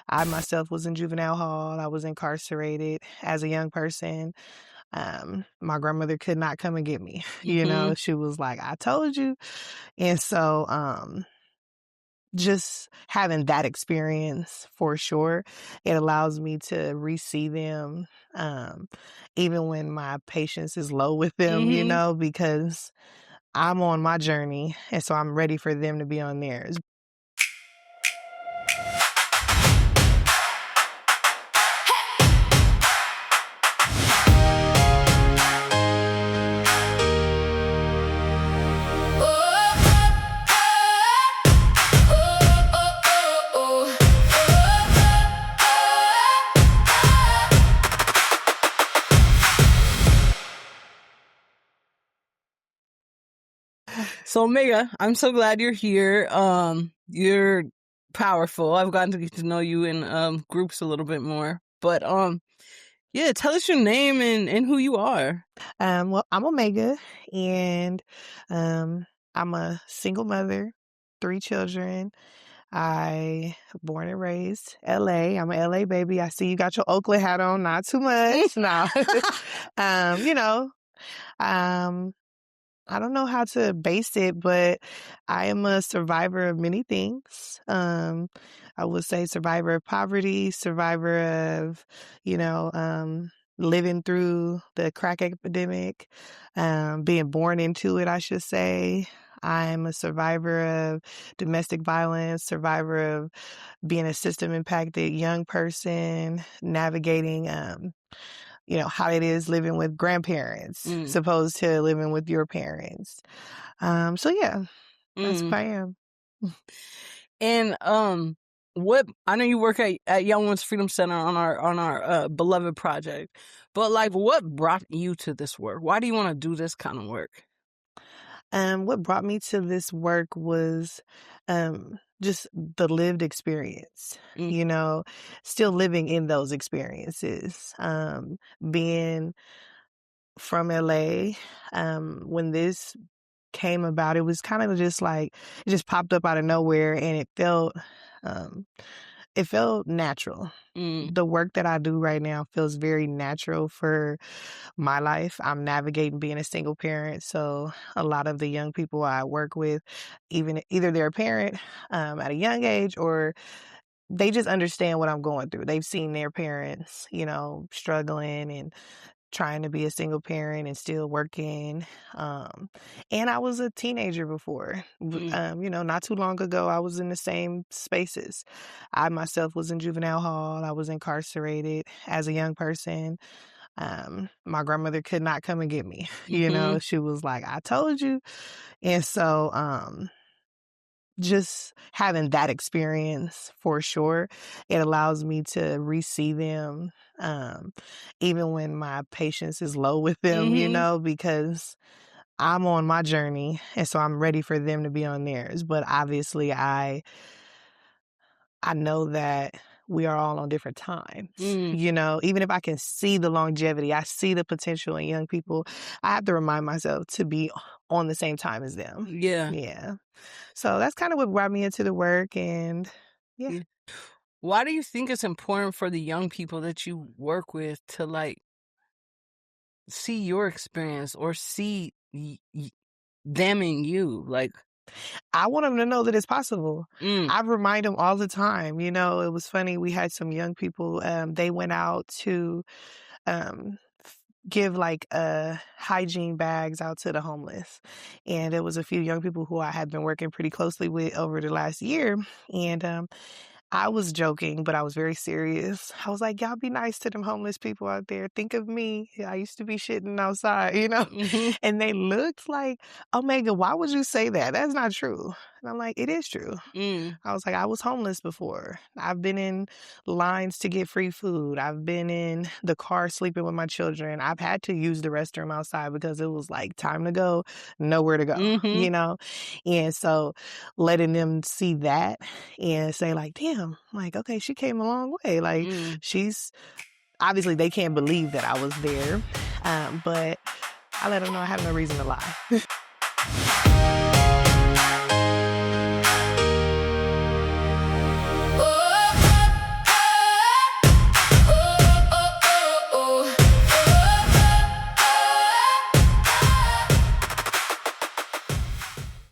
I myself was in juvenile hall. I was incarcerated as a young person. My grandmother could not come and get me. Mhm. She was like, I told you. And so, just having that experience for sure, it allows me to re-see them, um, even when my patience is low with them, Mhm. because I'm on my journey, and so I'm ready for them to be on theirs. So Omega, I'm so glad you're here. You're powerful. I've gotten to get to know you in groups a little bit more. But yeah, tell us your name and who you are. Well, I'm Omega, and I'm a single mother, 3 children. I born and raised LA. I'm a LA baby. I see you got your Oakland hat on, not too much. No. um, you know, um, I don't know how to base it, but I am a survivor of many things. I would say survivor of poverty, survivor of, you know, um, living through the crack epidemic, being born into it, I should say. I'm a survivor of domestic violence, survivor of being a system impacted young person, navigating, how it is living with grandparents, Mm, supposed to living with your parents. So yeah, that's who mm. I am. And what I know you work at Young Ones Freedom Center on our beloved project, but like, what brought you to this work? Why do you want to do this kind of work? What brought me to this work was just the lived experience, Mm, still living in those experiences. Being from LA, when this came about, it was kind of just like it just popped up out of nowhere, and um, it felt natural. mm, The work that I do right now feels very natural for my life. I'm navigating being a single parent, so a lot of the young people I work with, even either they're a parent at a young age, or they just understand what I'm going through. They've seen their parents, struggling and trying to be a single parent and still working. And I was a teenager before. mm. Not too long ago, I was in the same spaces. I myself was in juvenile hall. I was incarcerated as a young person. My grandmother could not come and get me. Mhm. She was like, I told you. And so, just having that experience for sure, it allows me to re-see them, um, even when my patience is low with them, Mhm. because I'm on my journey, and so I'm ready for them to be on theirs. But obviously, I know that we are all on different times. Mm. Even if I can see the longevity, I see the potential in young people, I have to remind myself to be on the same time as them. Yeah. Yeah. So that's kind of what brought me into the work, and yeah. Yeah. Why do you think it's important for the young people that you work with to like see your experience or see them in you? Like, I want them to know that it's possible. mm, I remind them all the time. It was funny. We had some young people. They went out to give like hygiene bags out to the homeless, and there was a few young people who I had been working pretty closely with over the last year, and I was joking, but I was very serious. I was like, y'all be nice to them homeless people out there. Think of me. I used to be shitting outside. mhm, And they looked like, Omega, why would you say that? That's not true. And I'm like, it is true. mm, I was like, I was homeless before. I've been in lines to get free food. I've been in the car sleeping with my children. I've had to use the restroom outside because it was like time to go, nowhere to go, mhm, And so letting them see that and say like, damn, like, okay, she came a long way. Like mm. she's obviously they can't believe that I was there. But I let them know I have no reason to lie.